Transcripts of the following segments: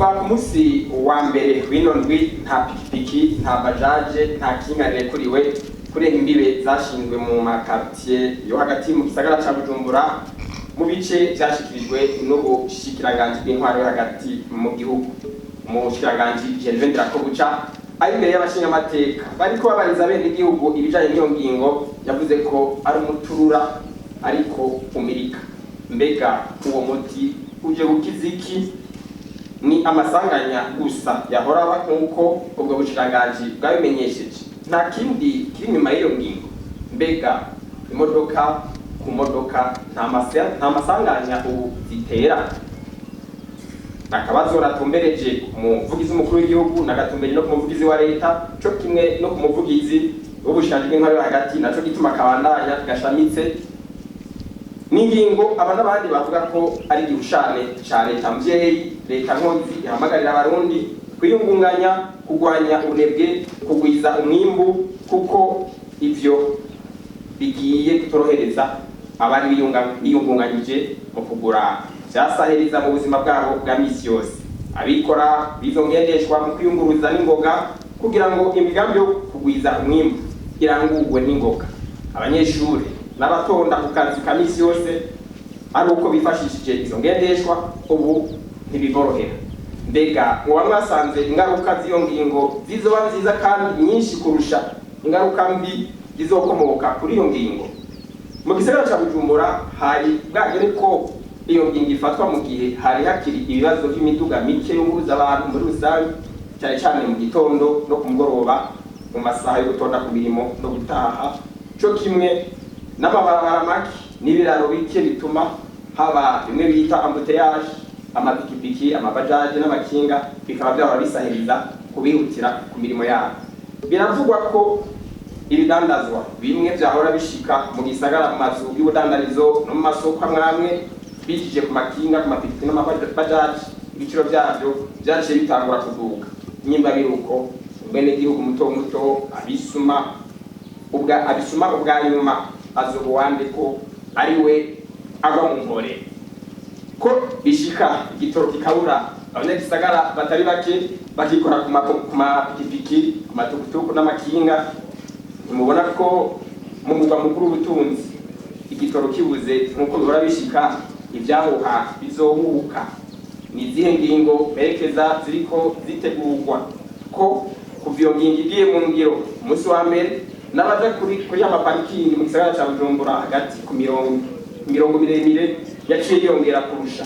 kuva ku munsi wa mbere w'ino ndwi nta pikipiki nta bajaje nta kinga rekuriwe kurenga imbibe zashinzwe mu makartier yo hagati mu gisagara ca Bujumbura mu bice byashikirijwe n'ubushikiranganje bw'intwaro yo hagati mu gihugu. Mu shikiranganje Gervais Ndirakobuca ari imbere y'abashingamateka bariko babariza bene igihugu ibijanye n'iyo ngingo yavuze ko ari umuturura ariko umirika. Mbega uwo muti uje gukiziki ni amasanganya gusa yahora nkuko ubwo bushikiranganje bwabimenyesheje, nta kindi kiri nyuma y'iyo ngingo? Mbega imodoka ku modoka nta masanganya ubu zitera? Nakabazo ratumbereje umuvugizi w'umukuru w'igihugu nagatumbereje no ku muvugizi wa leta cyo kimwe no ku muvugizi w'ubushikiranganje bw'intwaro hagati naco gituma kabandanya gashamitse n'ingingo aba n'abandi bavuga ko ari igihushane ca leta mvyeyi, leta nkozi ihamagarira abarundi kwiyungunganya, kugwanya ubunebwe, kugwiza umwimbu, kuko ivyo bigiye kutorohereza abari biyungunganyije mu kugura vyasahiriza mu buzima bwabo bwa misi yose. Abikora bizongendeshwa mu kwiyunguruza n'ingoga kugira ngo imigambi yo kugwiza umwimbu irangurwe n'ingoga. Abanyeshuri n'abatonda ku kazi ka misi yose ari uko bifashishije izo ngendeshwa ubu ntibiborohera. Mbega muba mwasanze ingaruka z'iyo ngingo zizoba nziza kandi nyinshi kurusha ingaruka mbi zizokomoka kuri iyo ngingo? Mu gisagara ca Bujumbura hari bwagere ko iyo ngingo ifatwa mu gihe hari hakiri ibibazo by'imiduga mike yunguruza abantu muri rusange, cyane cyane mu gitondo no ku mugoroba mu masaha yo gutonda ku mirimo no gutaha, cyo kimwe n'amabarabara make n'ibiraro bike bituma haba bimwe bita ambuteyage, amapikipiki, amabajaje n'amakinga bikaba byaba bisahiriza kubihutira ku mirimo yabo. Biravugwa ko ibidandazwa bimwe byahora bishika mu gisagara mu mazu y'ubudandarizo no mu masoko amwe bijije ku makinga, ku mapikipiki n'amabajaje, ibiciro byabyo byaciye bitangura kuduga. Nyimba biruko mwene gihugu muto muto abisuma ubwa nyuma azobuwande ko ari we agwa mu nkore, ko bishika igitoro kikabura abanyagisagara batari bake bakikora ku mapikipiki, ku matukutuku n'amakinga. Mubona ko mu mugwa mukuru w'ubutunzi igitoro kibuze nk'uko bihora bishika, ibyahuha bizohuka. Ni izihe ngingo merekeza ziriko zitegurwa ko kuva iyo ngingo igiye mu ngiro umunsi wa mbere n'abaza kuri amaparikingi mu gisagara ca Bujumbura hagati ku mirongo miremire yaciye yongera kurusha?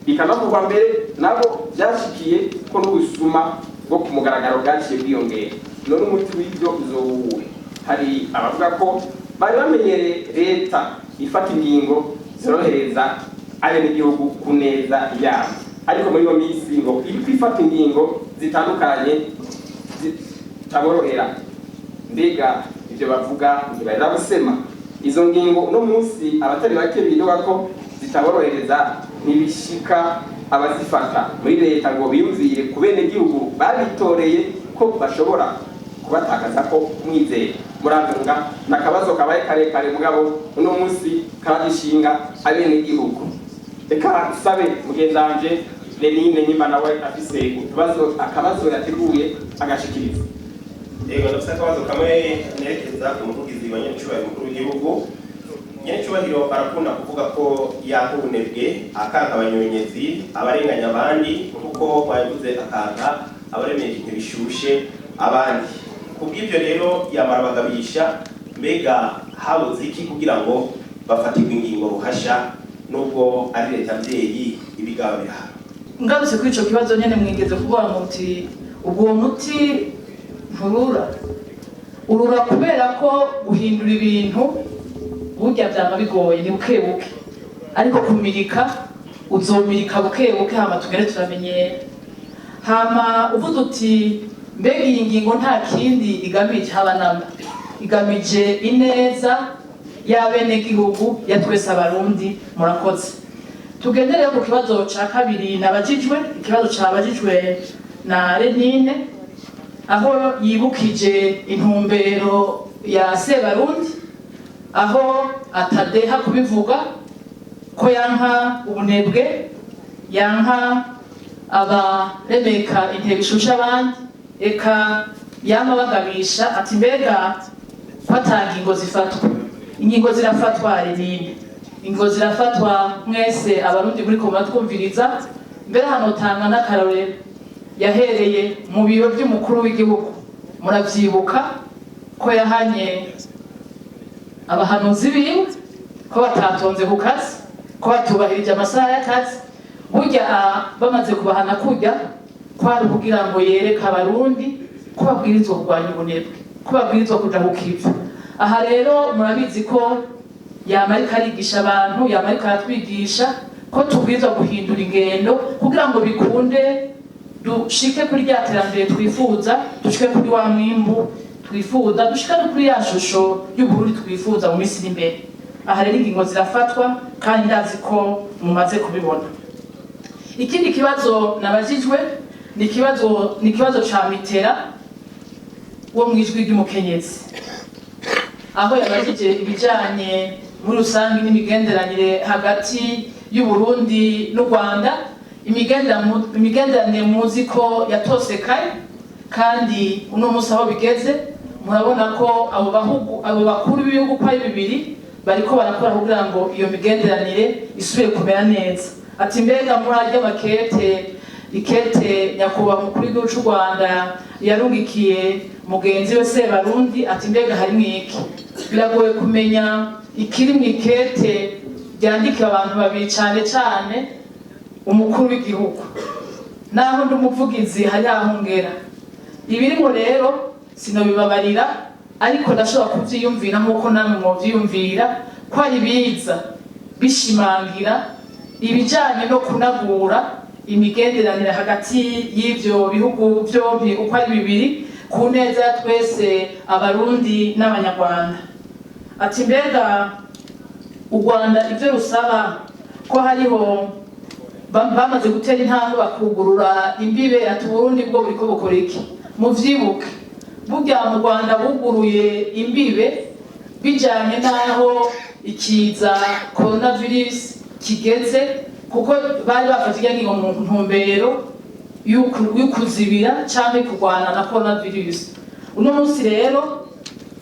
Bikanavugwa mbere nabo byashikiye ko n'ubusuma bwo ku mugaragaro bwaciye bwiyongera. None umuti w'ibyo uzobuwe? Hari abavuga ko bari bamenyereye leta ifata ingingo zorohereza abenegihugu ku neza yabo, ariko muri iyo minsi ngo iri kwifata ingingo zitandukanye zitaborohera. Mbega ibyo bavuga ntibarira gusema? Izo ngingo uno munsi abatari bake bidoga ko zitaborohereza ntibishika abazifata muri leta ngo biyumvire ku benegihugu babitoreye ko bashobora kubatakaza ko mwizeye. Murantunga nakabazo kabaye karekare mugabo uno munsi kagishinga abenegihugu. Reka sabe mugenzanje Lenine nyimba nawe afise akabazo yateguye agashikiriza. Yego, ndafise akabazo kamwe nerekeza ku muvugizi wa nyenicubahiro mukuru w'igihugu. Nyenicubahiro arakunda kuvuga ko yahunebwe akanka abanyonyezi, abarenganya abandi, kuko bavuze akanka abaremeye ikintu bishushe abandi. Kubw'ibyo rero yamara bagabisha. Mbega habuze iki kugira ngo bafatirwe ingingo ruhasha nubwo ari leta mvyeyi ibigabira? Ngarutse kuri ico kibazo nyene mwigeze kuvuga muti ubwo muti urura kubera ko guhindura ibintu burya byaba bigoye, ni bukebuke, ariko kumirika uzomirika bukebuke hama tugere turamenyera. Hama uvuze uti mbega iyi ngingo nta kindi igamije habanama, igamije ineza y'abenegihugu ya twese abarundi. Murakoze. Tugendere ku kibazo ca kabiri nabajijwe, ikibazo cabajijwe na Lenine aho yibukije intumbero ya Sebarundi, aho atadeha kubivuga ko yanka ubunebwe, yanka abaremeka intebe ishusha abandi, eka yama bagabisha ati mbega ko ata ngingo zifatwa. Ingingo zirafatwa rinini, ingingo zirafatwa mwese abarundi muri koma twumviriza. Mbere hano tanga n'akarorero yahereye mu biro by'umukuru w'igihugu, muravyibuka ko yahanye abahanuzi biwe ko batatonze ku kazi, ko batubahirije amasaha y'akazi. Burya bamaze kubahana kurya kwari kugira ngo yereke abarundi ko babwirizwa kurwanya ubunebwe, ko babwirizwa kuja ku kivu. Aha rero murabizi ko yamarika arigisha abantu, yamarika aratwigisha ko tubwirizwa guhindura ingendo kugira ngo bikunde dushike kuri rya terambere twifuza, dushike kuri wa mwimbu twifuza, dushike no kuri ya shusho y'uburundi twifuza mu minsi iri imbere. Aha rero ingingo zirafatwa kandi ndazi ko mumaze kubibona. Ikindi kibazo nabajijwe ni ikibazo ca Mitera wo mwijwi ry'umukenyezi, aho yabajije ibijanye muri rusangi n'imigenderanire hagati y'Uburundi n'u Rwanda. Imigenderanire muzi ko yatosekaye, kandi uno musi aho bigeze murabona ko abo bakuru b'ibihugu ko ari bibiri bariko barakora kugira ngo iyo migenderanire isubire kumera neza. Ati mbega murarya ikete nyakubahwa umukuru w'igihugu c'u Rwanda yarungikiye mugenzi we Sebarundi, ati mbega harimwo iki? Biragoye kumenya ikiri mu ikete ryandikiwe abantu babiri, cane cane umukuru w'igihugu naho ndi umuvugizi hari aho ngera. Ibirimo rero sinobibabarira, ariko ndashobora kuvyiyumvira nk'uko namwe mwovyiyumvira ko ari biza bishimangira ibijanye no kunagura imigenderanire hagati y'ivyo bihugu vyompi uko ari bibiri ku neza ya twese abarundi n'abanyarwanda. Ati mbega u Rwanda ivyo rusaba ko hariho bamaze gutera intambwe bakugurura imbibe, ati Burundi bwo buriko bukora iki? Muvyibuke burya mu Rwanda buguruye imbibe bijanye n'aho ikiza coronavirus kigeze, kuko bari bafatiye ngingo mu ntumbero y'ukuzibira canke kurwana na coronavirus. Uno munsi rero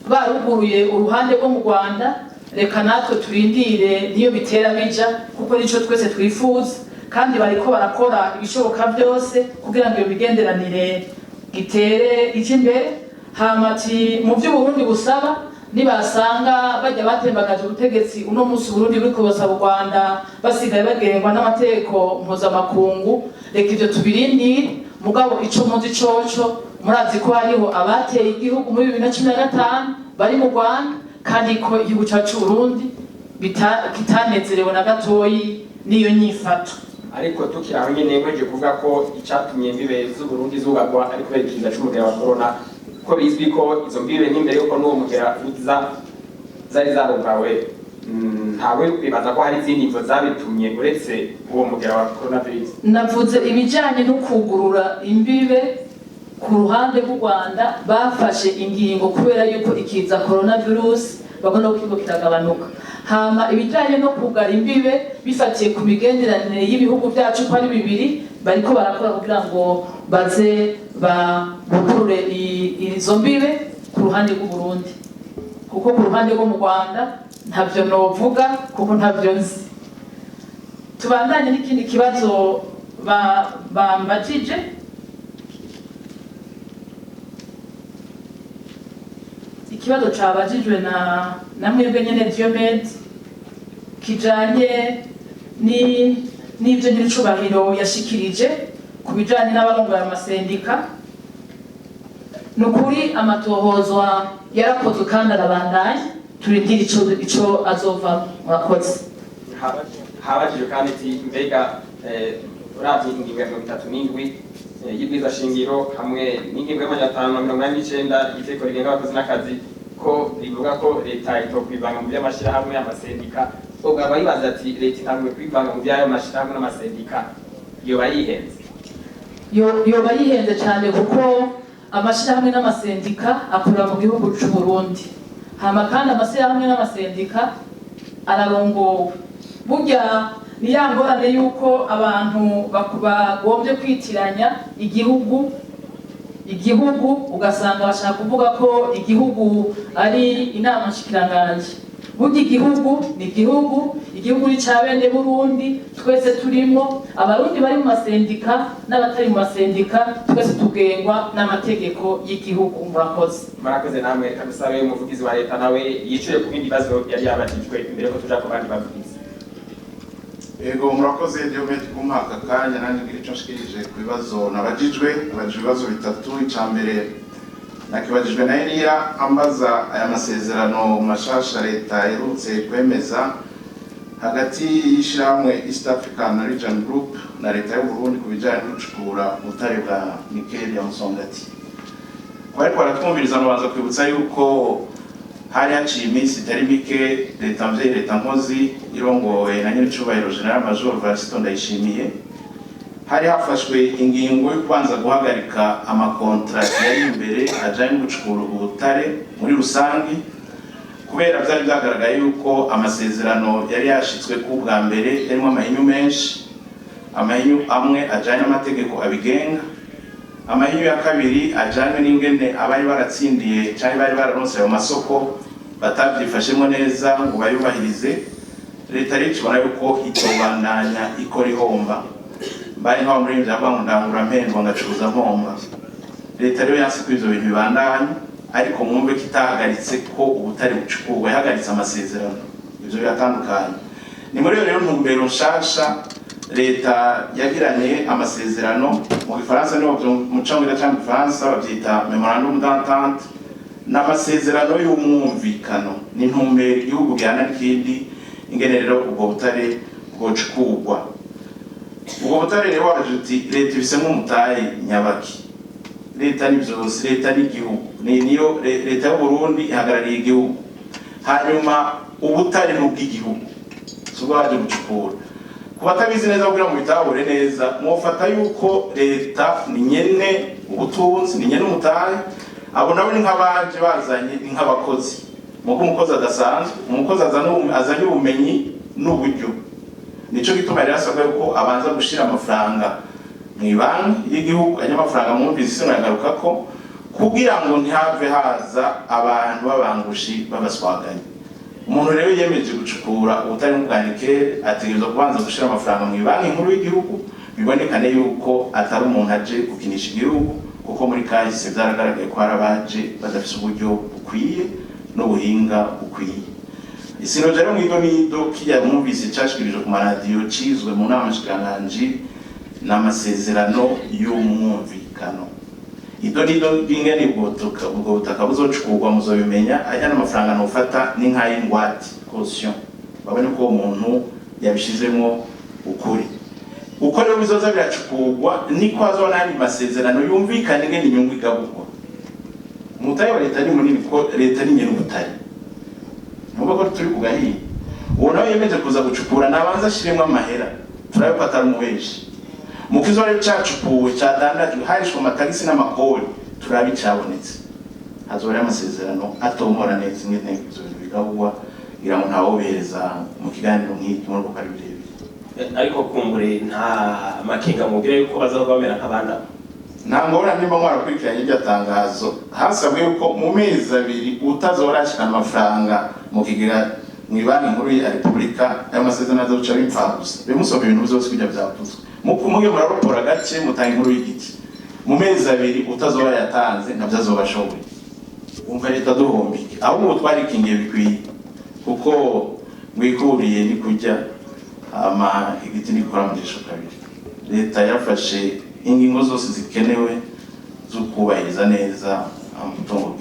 baruguruye uruhande rwo mu Rwanda, reka natwe turindire niyo bitera bija, kuko nico twese twifuza, kandi bariko barakora ibishoboka byose kugira ngo iyo migenderanire gitere ije imbere. Hamati mu vy'Uburundi busaba nibasanga bajya batembagaje ubutegetsi uno munsi Burundi buriko busaba u Rwanda basigaye bagengwa n'amategeko mpuzamakungu, reka ivyo tubirindire. Mugabo ico muzi coco murazi ko hariho abateye igihugu muri 2015 bari mu Rwanda, kandi ko igihugu cacu Burundi kitanezerewe na gatoyi n'iyo nyifato. Ariko tukiraho nyene mweje kuvuga ko icatumye imbibe z'Uburundi zugagwa ariko ikiza c'umugera wa corona, ko bizwi ko izo mbibe n'imbere yuko n'uwo mugera uza zari zarugawe. Ntawe bibaza ko hari izindi mvo zabitumye uretse uwo mugera wa coronavirus. Navuze ibijanye no kugurura imbibe ku ruhande rw'u Rwanda, bafashe ingingo kubera yuko ikiza coronavirus bagomba ko kiragabanuka. Hama ibijanye no kugara imbibe bifatiye ku migenderanire y'ibihugu byacu ko ari bibiri, bariko barakora kugira ngo baze bagurure izo mbibe ku ruhande rw'u Burundi, kuko ku ruhande rwo mu Rwanda ntavyo novuga kuko ntavyo nzi. Tubandanye n'ikindi kibazo bambajije, ikibazo cabajijwe na mwebwe nyene Diomed, kijanye n'ivyo nyiricubahiro yashikirije ku bijanye n'abarongoye amasendika. Nukuri amatohozwa yarakozwe kandi arabandanya, turindire ico azova. Murakoze. Habajijwe kandi ati mbega uravye ingingo ya 37 y'ibwirizwa shingiro hamwe n'ingingo ya 589 y'iteko rigenga abakozi n'akazi ko rivuga ko leta itokwivanga mu by'amashirahamwe y'amasendika. Ubwo abayibaza ati leta itanguye kwivanga mu by'ayo mashirahamwe n'amasendika, yoba yihenze? Yoba yihenze cyane, kuko amashirahamwe n'amasendika akorera mu gihugu c'u Burundi. Hama kandi amashirahamwe n'amasendika ararongowe. Burya ni ya ngorane yuko abantu bagombye kwitiranya igihugu ugasanga bashaka kuvuga ko igihugu ari inama nshikiranganji. Burya igihugu ni igihugu ni ca bene Burundi, twese turimo, abarundi bari mu masendika n'abatari mu masendika, twese tugengwa n'amategeko y'igihugu. Murakoze namwe kamusabe umuvugizi wa leta nawe yicuye ku bindi bibazo yari yabajijwe imbere ko tuja ku bandi bavugizi. Ego murakoze Diomede kumaka kanya nanjye ngira ico nshikirije ku bibazo nabajijwe ibibazo bitatu. Icambere nakibajijwe na Elia ambaza aya masezerano mashasha leta yerutse kwemeza hagati y'ishiramwe East African Region Group na leta y'u Burundi kubijanye n'ucukura ubutare bwa Nickel ya Musongati. Kwari kwaratwumviriza nobanza kwibutsa yuko hari haciye iminsi itari mike leta mvyeyi leta nkozi irongowe na nyiricubahiro General Major Varisito Ndayishimiye hari hafashwe ingingo yo kwanza guhagarika amakontrakt yari imbere ajanye no gucukura ubutare muri rusangi, kubera byari byagaragaye yuko amasezerano yari yashitswe ku bwa mbere yarimo amahinyu menshi, amahinyu amwe ajanye n'amategeko abigenga, amahinyu ya kabiri ajanye n'ingene abari baratsindiye cyangwa bari bararonse ayo masoko batabyifashemo neza ngo bayubahirize. Leta rero ibona yuko itobandanya ikora ihomba, bari nkaho muri ibyo ngo ndangura mpendwa ngacuruza mpomba. Leta rero yanse ko ivyo bintu bibandanya, ariko mwumve ko itahagaritse ko ubutare bucukurwa, yahagaritse amasezerano. Ivyo biratandukanye. Ni muri rero ntumbero nshasha leta yagiranye amasezerano, mu Gifaransa niho mu Congereza cyangwa mu Gifaransa babyita memorandum d'entente, n'amasezerano y'umwumvikano n'intumbero igihugu gihana n'ikindi ingene rero ubwo butare bwocukurwa. Ubwo butare rero waje uti leta ibisemo umutahe nyabaki. Leta ni byose, leta n'igihugu, niyo leta y'u Burundi ihagarariye igihugu, hanyuma ubutare n'ubw'igihugu subwo waje gucukura. Kubatabizi neza kugira mu bitahure neza mwofata yuko leta ni nyene ubutunzi, ni nyene umutahe, abo nabo ni nk'abanje bazanye ni nk'abakozi. Muko umukozi adasanzwe, umukozi azanye ubumenyi n'uburyo. Nico gituma rero asabwa yuko abanza gushira amafaranga mu banki y'igihugu, anyamafaranga mu mbizi sino yagaruka ko kugira ngo ntihave haza abantu babangushi babaswaganye. Umuntu rero yemeje gucukura ubutare mu Nickel ategerezwa kubanza gushira amafaranga mu banki nkuru y'igihugu, bibonekane yuko atari umuntu aje gukinisha igihugu, kuko muri kahise byaragaragaye ko harabaje badafise uburyo bukwiye n'ubuhinga bukwiye. Isino rero nido kiya mwumvise cashikirije ku maradiyo cizwe mu nama nshikiranganji n'amasezerano y'umwumvikano. Nido bingene ubwo butaka buzocukurwa muzobimenya, ajya n'amafaranga nofata ni nk'ay'ingwate caution, babone ko umuntu yabishizemo ukuri. Uko rero bizoza biracukurwa niko azona n'andi masezerano yumvikana ingene inyungu igabugwa. Umutahe wa leta ni munini ko leta ni nyene ubutare. Nubwo ko turi kugahiye uwo nawe yemeje kuza gucukura nabanza ashiremwe amahera turabipata umuweshi. Mukizo rero cacukuwe cadandajwe harishwe amatagisi n'amakori turabicabonetse, hazora amasezerano atomora neza ingene ivyo bintu bigabugwa kugira ngo ntawobereza mu kiganiro nk'iki muri ko kari birebire. Ariko kumbure nta makinga mubwire yuko bazabamera nk'abana. Nangora nimba mwarakurikiranye ibyatangazo hasabwe yuko mu mezi abiri utazorashika amafaranga mu kigega mu banki nkuru ya Republika ayo masezerano azoca bimfagusa. Bimusomye ibintu byose kujya byavuzwe. Muge murarupora gace mutanga inkuru y'igiti. Mu mezi abiri utazora yatanze nabyo azobashoboye. Umva leta duhombike. Ahubwo twarikingiye bikwiye. Kuko mwikuriye ni kujya ama igiti nikora mu gisho kabiri. Leta yafashe ingingo zose zikenewe zo kubahiriza neza umutungo